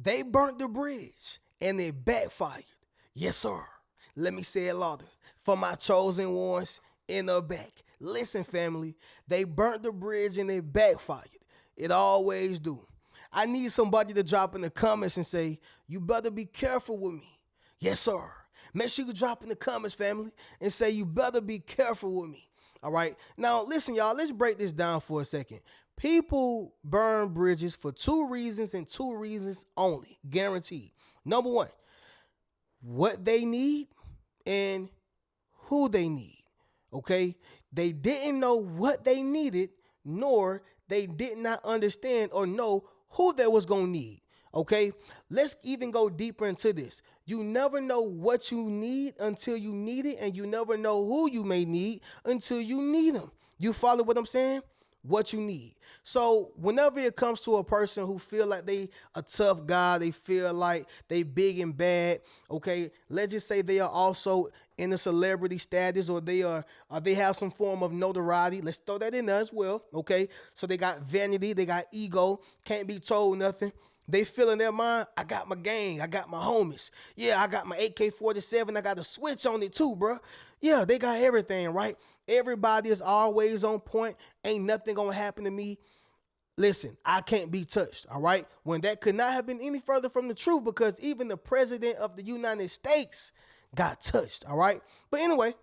They burnt the bridge and it backfired. Yes, sir. Let me say it louder. For my chosen ones in the back. Listen, family. They burnt the bridge and it backfired. It always do. I need somebody to drop in the comments and say, you better be careful with me. Yes, sir. Make sure you drop in the comments, family, and say, you better be careful with me. All right. Now, listen, y'all, let's break this down for a second. People burn bridges for two reasons and two reasons only, guaranteed. Number one, what they need and who they need. Okay? They didn't know what they needed, nor they did not understand or know who they was going to need. Okay? Let's even go deeper into this. You never know what you need until you need it, and you never know who you may need until you need them. You follow what I'm saying? What you need. So whenever it comes to a person who feel like they a tough guy, they feel like they big and bad, okay, let's just say they are also in a celebrity status, or they have some form of notoriety. Let's throw that in there as well, okay? So they got vanity, they got ego, can't be told nothing. They feel in their mind, I got my gang, I got my homies. Yeah, I got my AK-47, I got a switch on it too, bro. Yeah, they got everything, right? Everybody is always on point. Ain't nothing gonna happen to me. Listen, I can't be touched, all right? When that could not have been any further from the truth, because even the president of the United States got touched, all right? But anyway,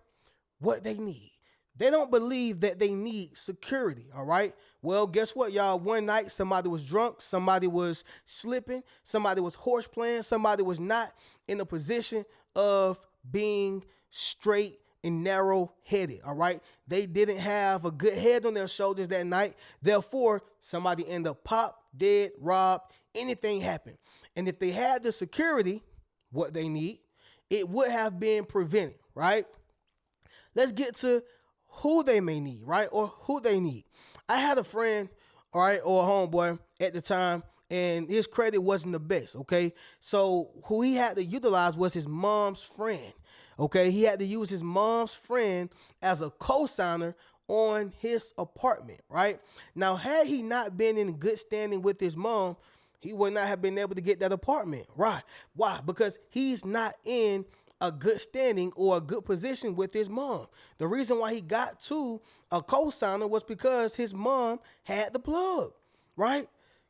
what they need. They don't believe that they need security, all right? Well, guess what, y'all? One night, somebody was drunk, somebody was slipping, somebody was horse playing, somebody was not in a position of being straight and narrow-headed, all right? They didn't have a good head on their shoulders that night. Therefore, somebody ended up popped, dead, robbed, anything happened. And if they had the security, what they need, it would have been prevented, right? Let's get to who they may need, right? Or who they need. I had a friend, all right, or a homeboy at the time, and his credit wasn't the best, okay? So who he had to utilize was his mom's friend, okay? He had to use his mom's friend as a co-signer on his apartment, right? Now, had he not been in good standing with his mom, he would not have been able to get that apartment, right? Why? Because he's not in a good standing or a good position with his mom. The reason why he got to a co-signer was because his mom had the plug, right?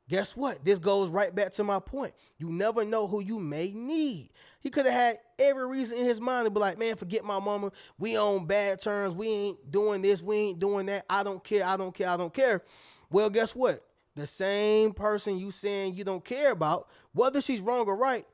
Guess what? This goes right back to my point. You never know who you may need. He could have had every reason in his mind to be like, man, forget my mama. We on bad terms. We ain't doing this. We ain't doing that. I don't care. I don't care. I don't care. Well, guess what? The same person you saying you don't care about, whether she's wrong or right,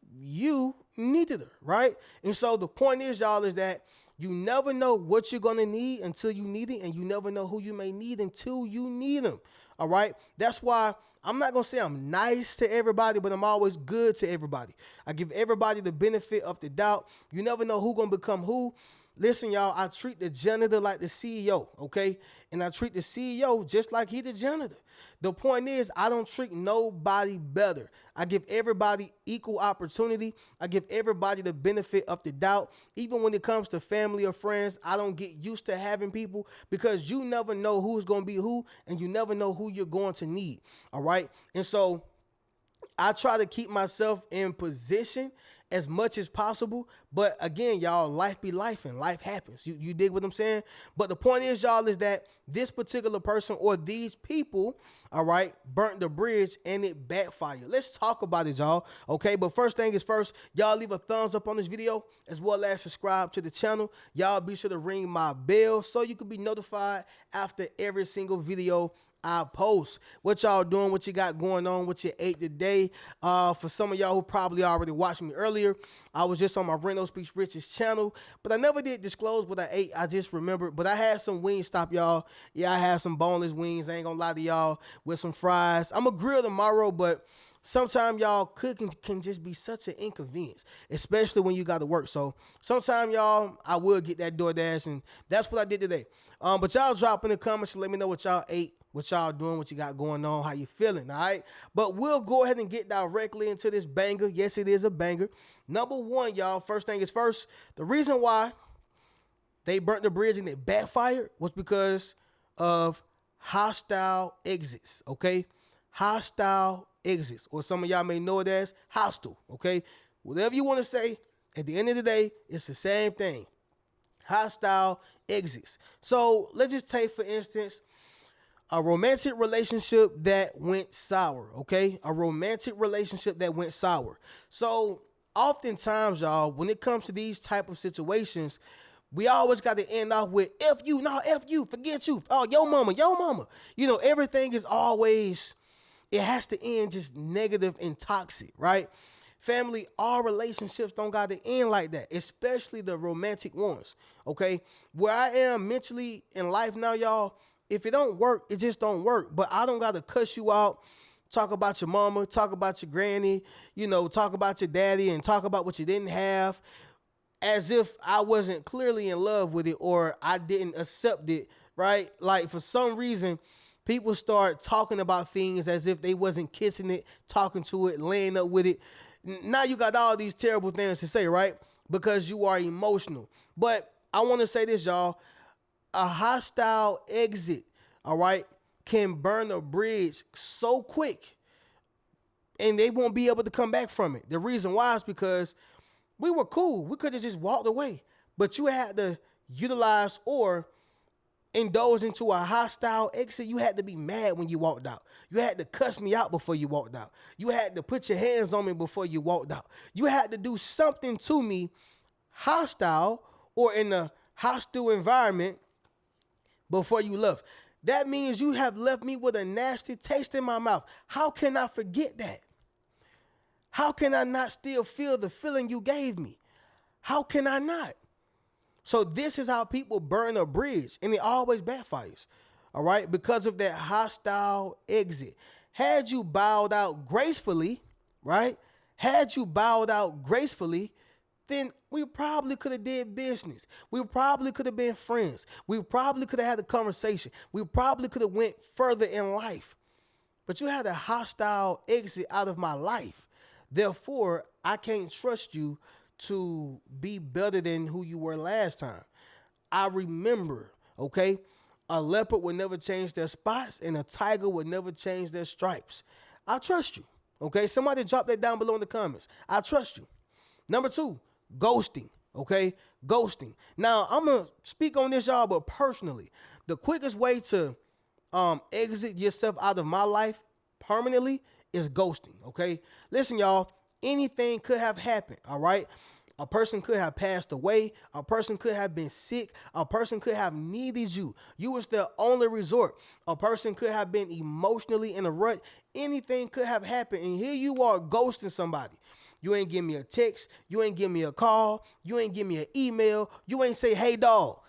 you needed her, right? And so the point is, y'all, is that you never know what you're going to need until you need it, and you never know who you may need until you need them, all right? That's why I'm not going to say I'm nice to everybody, but I'm always good to everybody. I give everybody the benefit of the doubt. You never know who's going to become who. Listen, y'all, I treat the janitor like the CEO, okay? And I treat the CEO just like he the janitor. The point is, I don't treat nobody better. I give everybody equal opportunity. I give everybody the benefit of the doubt. Even when it comes to family or friends, I don't get used to having people, because you never know who's going to be who, and you never know who you're going to need, all right? And so I try to keep myself in position as much as possible. But again, y'all, life be life and life happens. You dig what I'm saying? But the point is, y'all, is that this particular person or these people, all right, burnt the bridge and it backfired. Let's talk about it, y'all. Okay, but first thing is first, y'all leave a thumbs up on this video, as well as subscribe to the channel. Y'all be sure to ring my bell so you can be notified after every single video I post. What y'all doing? What you got going on? What you ate today? For some of y'all who probably already watched me earlier, I was just on my Reno Speaks Riches channel, but I never did disclose what I ate. I just remembered, but I had some Wingstop, y'all. Yeah, I had some boneless wings. I ain't gonna lie to y'all, with some fries. I'm gonna grill tomorrow, but sometimes, y'all, cooking can just be such an inconvenience, especially when you got to work. So sometimes, y'all, I will get that DoorDash, and that's what I did today. But y'all drop in the comments and let me know what y'all ate, what y'all doing, what you got going on, how you feeling, all right? But we'll go ahead and get directly into this banger. Yes, it is a banger. Number one, y'all, first thing is first, the reason why they burnt the bridge and it backfired was because of hostile exits, okay? Hostile exits, or some of y'all may know it as hostile, okay? Whatever you want to say, at the end of the day, it's the same thing. Hostile exits. So let's just take, for instance, a romantic relationship that went sour, okay? A romantic relationship that went sour. So oftentimes, y'all, when it comes to these type of situations, we always got to end off with F you, no, F you, forget you. Oh, yo mama, yo mama. You know, everything is always, it has to end just negative and toxic, right? Family, all relationships don't got to end like that, especially the romantic ones, okay? Where I am mentally in life now, y'all, if it don't work, it just don't work. But I don't got to cuss you out, talk about your mama, talk about your granny, you know, talk about your daddy and talk about what you didn't have, as if I wasn't clearly in love with it or I didn't accept it, right? Like, for some reason, people start talking about things as if they wasn't kissing it, talking to it, laying up with it. Now you got all these terrible things to say, right? Because you are emotional. But I want to say this, y'all. A hostile exit, all right, can burn a bridge so quick and they won't be able to come back from it. The reason why is because we were cool. We could have just walked away. But you had to utilize or indulge into a hostile exit. You had to be mad when you walked out. You had to cuss me out before you walked out. You had to put your hands on me before you walked out. You had to do something to me hostile or in a hostile environment before you left. That means you have left me with a nasty taste in my mouth. How can I forget that? How can I not still feel the feeling you gave me? How can I not? So this is how people burn a bridge, and it always backfires, all right, because of that hostile exit. Had you bowed out gracefully, right, then we probably could have did business. We probably could have been friends. We probably could have had a conversation. We probably could have went further in life. But you had a hostile exit out of my life. Therefore, I can't trust you to be better than who you were last time. I remember, okay, a leopard would never change their spots and a tiger would never change their stripes. I trust you, okay? Somebody drop that down below in the comments. I trust you. Number 2, ghosting, okay? Ghosting. Now, I'm going to speak on this, y'all, but personally, the quickest way to exit yourself out of my life permanently is ghosting, okay? Listen, y'all, anything could have happened, all right? A person could have passed away. A person could have been sick. A person could have needed you. You was their only resort. A person could have been emotionally in a rut. Anything could have happened. And here you are ghosting somebody. You ain't give me a text. You ain't give me a call. You ain't give me an email. You ain't say, hey, dog.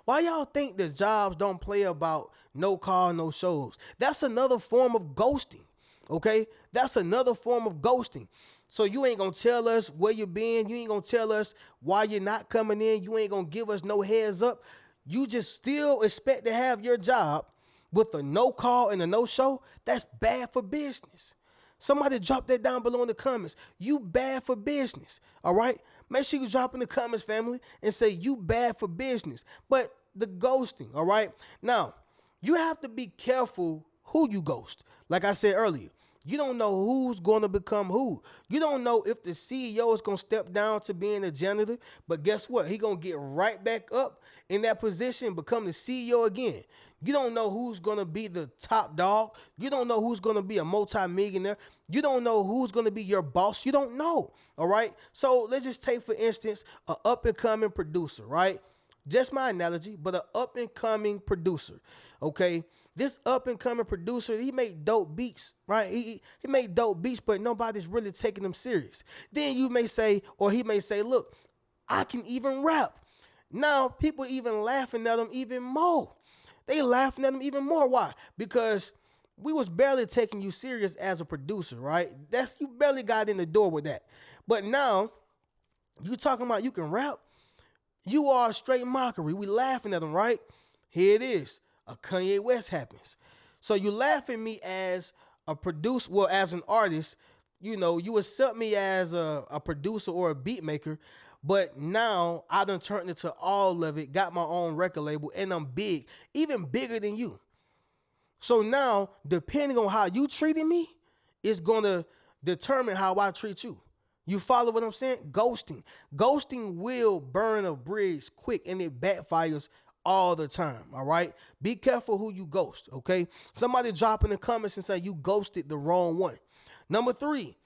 Why y'all think the jobs don't play about no call, no shows? That's another form of ghosting, okay? That's another form of ghosting. So you ain't going to tell us where you been. You ain't going to tell us why you're not coming in. You ain't going to give us no heads up. You just still expect to have your job with a no call and a no show. That's bad for business. Somebody drop that down below in the comments. You bad for business, all right? Make sure you drop in the comments, family, and say you bad for business. But the ghosting, all right? Now, you have to be careful who you ghost. Like I said earlier, you don't know who's going to become who. You don't know if the CEO is going to step down to being a janitor, but guess what? He going to get right back up in that position and become the CEO again. You don't know who's going to be the top dog. You don't know who's going to be a multimillionaire. You don't know who's going to be your boss. You don't know, all right? So let's just take, for instance, an up-and-coming producer, right? Just my analogy, but an up-and-coming producer, okay? This up-and-coming producer, he made dope beats, right? He made dope beats, but nobody's really taking him serious. Then you may say, or he may say, look, I can even rap. Now, people even laughing at him even more. They laughing at him even more. Why? Because we was barely taking you serious as a producer, right? You barely got in the door with that. But now, you talking about you can rap? You are a straight mockery. We laughing at him, right? Here it is. A Kanye West happens. So you laugh at me as a producer, well, as an artist, you know, you accept me as a producer or a beat maker, but now I done turned into all of it, got my own record label, and I'm big, even bigger than you. So now, depending on how you treated me, it's gonna determine how I treat you. You follow what I'm saying? Ghosting. Ghosting will burn a bridge quick and it backfires all the time. All right. Be careful who you ghost. Okay. Somebody drop in the comments and say you ghosted the wrong one. Number 3,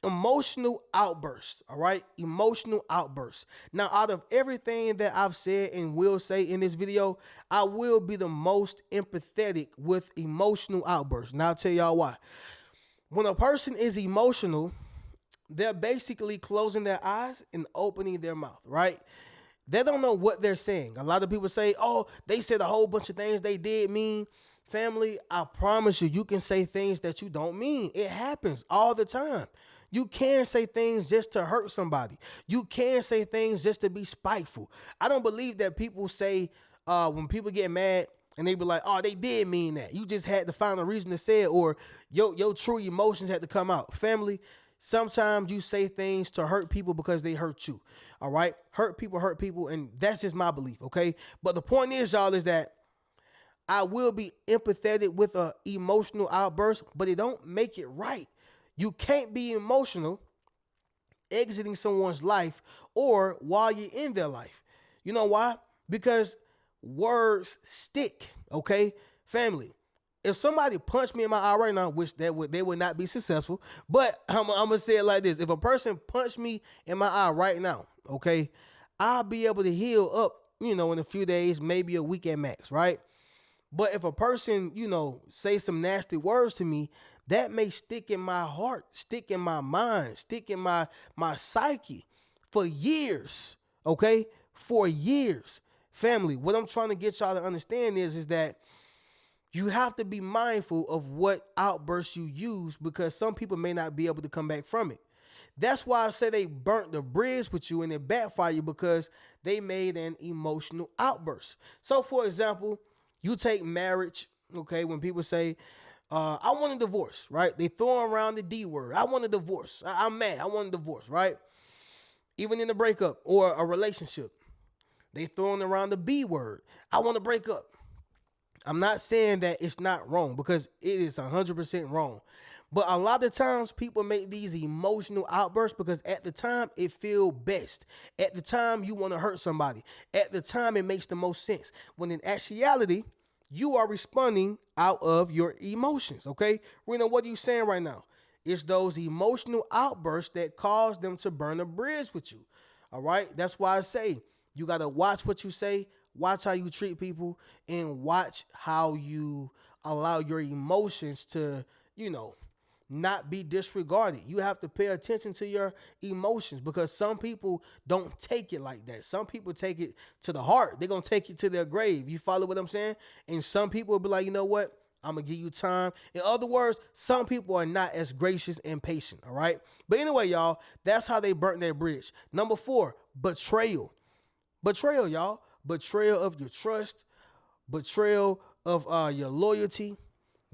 emotional outbursts. All right. Emotional outbursts. Now, out of everything that I've said and will say in this video, I will be the most empathetic with emotional outbursts. Now, I'll tell y'all why. When a person is emotional, they're basically closing their eyes and opening their mouth, right? They don't know what they're saying. A lot of people say, oh, they said a whole bunch of things they did mean. Family, I promise you, you can say things that you don't mean. It happens all the time. You can say things just to hurt somebody. You can say things just to be spiteful. I don't believe that people say, when people get mad, and they be like, oh, they did mean that. You just had to find a reason to say it, or your true emotions had to come out. Family, sometimes you say things to hurt people because they hurt you. All right? Hurt people, and that's just my belief, okay? But the point is, y'all, is that I will be empathetic with an emotional outburst, but it don't make it right. You can't be emotional exiting someone's life or while you're in their life. You know why? Because words stick, okay? Family, if somebody punched me in my eye right now, which they would not be successful, but I'm going to say it like this. If a person punched me in my eye right now, okay, I'll be able to heal up, in a few days, maybe a week at max, right? But if a person, say some nasty words to me, that may stick in my heart, stick in my mind, stick in my psyche for years, okay? For years. Family, what I'm trying to get y'all to understand is that you have to be mindful of what outbursts you use, because some people may not be able to come back from it. That's why I say they burnt the bridge with you and it backfired, because they made an emotional outburst. So, for example, you take marriage, okay, when people say, I want a divorce, right? They throw around the D word. I want a divorce. I'm mad. I want a divorce, right? Even in a breakup or a relationship, they throwing around the B word. I want to break up. I'm not saying that it's not wrong, because it is 100% wrong. But a lot of times people make these emotional outbursts because at the time it feels best. At the time you want to hurt somebody. At the time it makes the most sense. When in actuality, you are responding out of your emotions, okay? Reno, what are you saying right now? It's those emotional outbursts that cause them to burn a bridge with you, all right? That's why I say you got to watch what you say, watch how you treat people, and watch how you allow your emotions to, not be disregarded. You have to pay attention to your emotions, because some people don't take it like that. Some people take it to the heart. They're going to take it to their grave. You follow what I'm saying? And some people will be like, you know what? I'm going to give you time. In other words, some people are not as gracious and patient, all right? But anyway, y'all, that's how they burnt their bridge. Number 4, betrayal. Betrayal, y'all. Betrayal of your trust. Betrayal of your loyalty.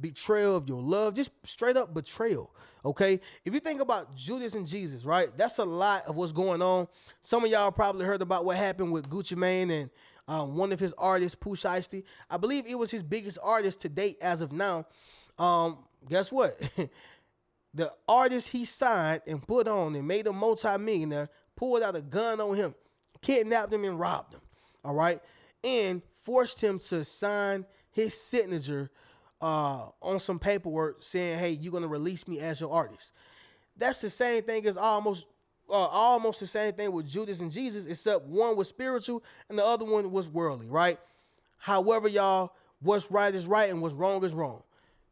Betrayal of your love, just straight up betrayal, okay? If you think about Judas and Jesus, right, that's a lot of what's going on. Some of y'all probably heard about what happened with Gucci Mane and one of his artists, Pooh Shiesty. I believe it was his biggest artist to date as of now. Guess what? The artist he signed and put on and made a multi-millionaire pulled out a gun on him, kidnapped him and robbed him, all right? And forced him to sign his signature on some paperwork saying, hey, you're going to release me as your artist. That's the same thing as almost the same thing with Judas and Jesus, except one was spiritual and the other one was worldly, right? However, y'all, what's right is right and what's wrong is wrong.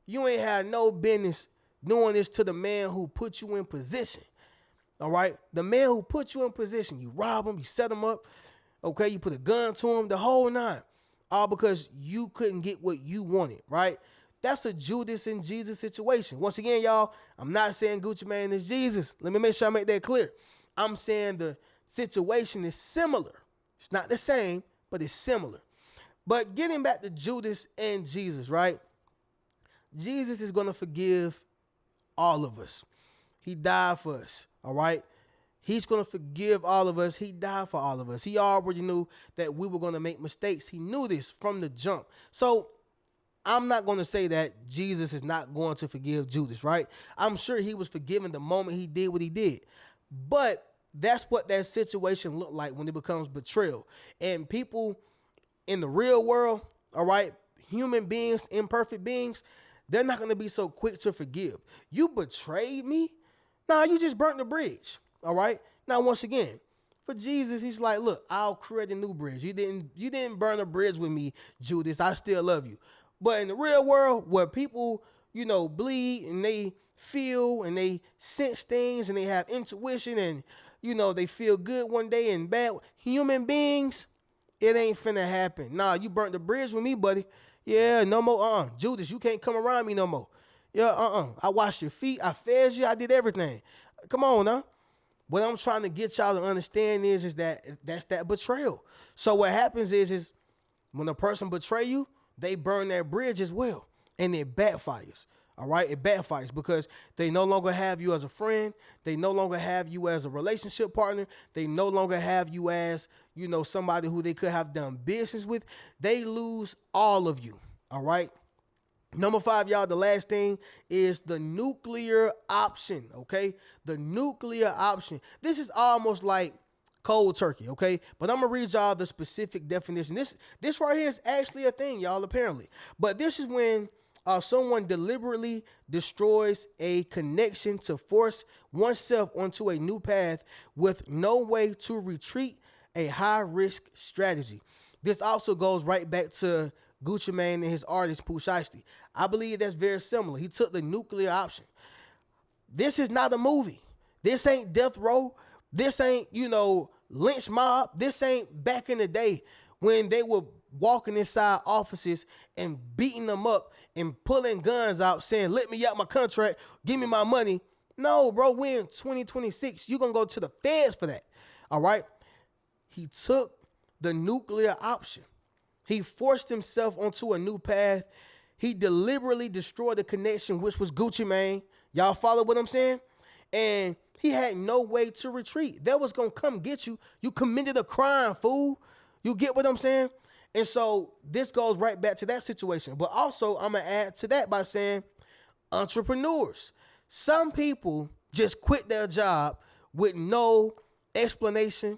You ain't had no business doing this to the man who put you in position, all right? The man who put you in position, you rob him, you set him up, okay? You put a gun to him, the whole nine, all because you couldn't get what you wanted, right? That's a Judas and Jesus situation. Once again, y'all, I'm not saying Gucci Mane is Jesus. Let me make sure I make that clear. I'm saying the situation is similar. It's not the same, but it's similar. But getting back to Judas and Jesus, right? Jesus is going to forgive all of us. He died for us, all right? He's going to forgive all of us. He died for all of us. He already knew that we were going to make mistakes. He knew this from the jump. So I'm not going to say that Jesus is not going to forgive Judas, right? I'm sure he was forgiven the moment he did what he did. But that's what that situation looked like when it becomes betrayal. And people in the real world, all right, human beings, imperfect beings, they're not going to be so quick to forgive. You betrayed me? Nah, you just burnt the bridge, all right? Now, once again, for Jesus, he's like, look, I'll create a new bridge. You didn't burn a bridge with me, Judas. I still love you. But in the real world, where people, bleed and they feel and they sense things and they have intuition and, they feel good one day and bad, human beings, it ain't finna happen. Nah, you burnt the bridge with me, buddy. Yeah, no more. Judas, you can't come around me no more. Yeah, I washed your feet. I fed you. I did everything. Come on, now. What I'm trying to get y'all to understand is that that's that betrayal. So what happens is when a person betray you, they burn that bridge as well, and it backfires. All right, it backfires because they no longer have you as a friend. They no longer have you as a relationship partner. They no longer have you as, somebody who they could have done business with. They lose all of you. All right. Number 5, y'all, the last thing is the nuclear option, okay? The nuclear option. This is almost like cold turkey, okay? But I'm going to read y'all the specific definition. This right here is actually a thing, y'all, apparently. But this is when someone deliberately destroys a connection to force oneself onto a new path with no way to retreat, a high-risk strategy. This also goes right back to Gucci Mane and his artist, Pooh Shiesty. I believe that's very similar. He took the nuclear option. This is not a movie. This ain't Death Row. This ain't, lynch mob. This ain't back in the day when they were walking inside offices and beating them up and pulling guns out saying, let me out my contract, give me my money. No, bro, we're in 2026. You're going to go to the feds for that. All right? He took the nuclear option. He forced himself onto a new path. He deliberately destroyed the connection, which was Gucci Mane. Y'all follow what I'm saying? And he had no way to retreat. That was going to come get you. You committed a crime, fool. You get what I'm saying? And so this goes right back to that situation. But also, I'm going to add to that by saying entrepreneurs. Some people just quit their job with no explanation,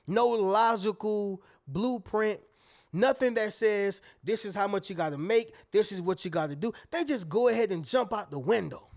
no logical blueprint, nothing that says this is how much you got to make, this is what you got to do. They just go ahead and jump out the window.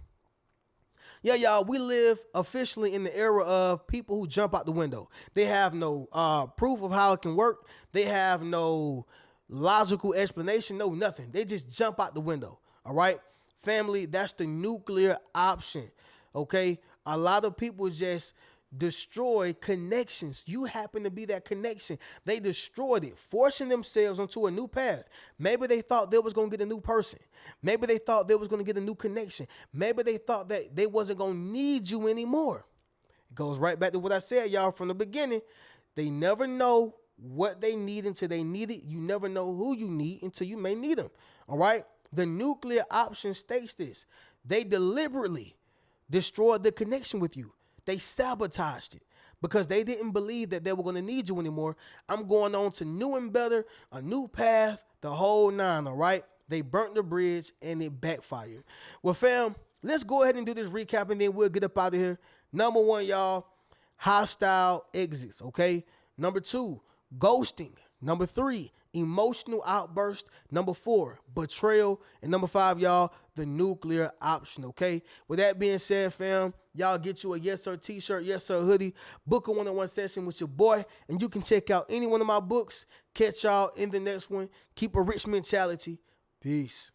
Yeah, y'all, we live officially in the era of people who jump out the window. They have no proof of how it can work. They have no logical explanation, no nothing. They just jump out the window, all right? Family, that's the nuclear option, okay? A lot of people just destroy connections. You happen to be that connection. They destroyed it, forcing themselves onto a new path. Maybe they thought they was going to get a new person. Maybe they thought they was going to get a new connection. Maybe they thought that they wasn't going to need you anymore. It goes right back to what I said, y'all, from the beginning. They never know what they need until they need it. You never know who you need until you may need them. All right? The nuclear option states this. They deliberately destroyed the connection with you. They sabotaged it because they didn't believe that they were going to need you anymore. I'm going on to new and better, a new path, the whole nine, all right? They burnt the bridge and it backfired. Well, fam, let's go ahead and do this recap and then we'll get up out of here. Number 1, y'all, hostile exits, okay? Number 2, ghosting. Number 3, emotional outburst. Number 4, betrayal. And number 5, y'all, the nuclear option, okay? With that being said, fam, y'all get you a Yes Sir t-shirt, Yes Sir hoodie, book a one-on-one session with your boy, and you can check out any one of my books. Catch y'all in the next one. Keep a rich mentality. Peace.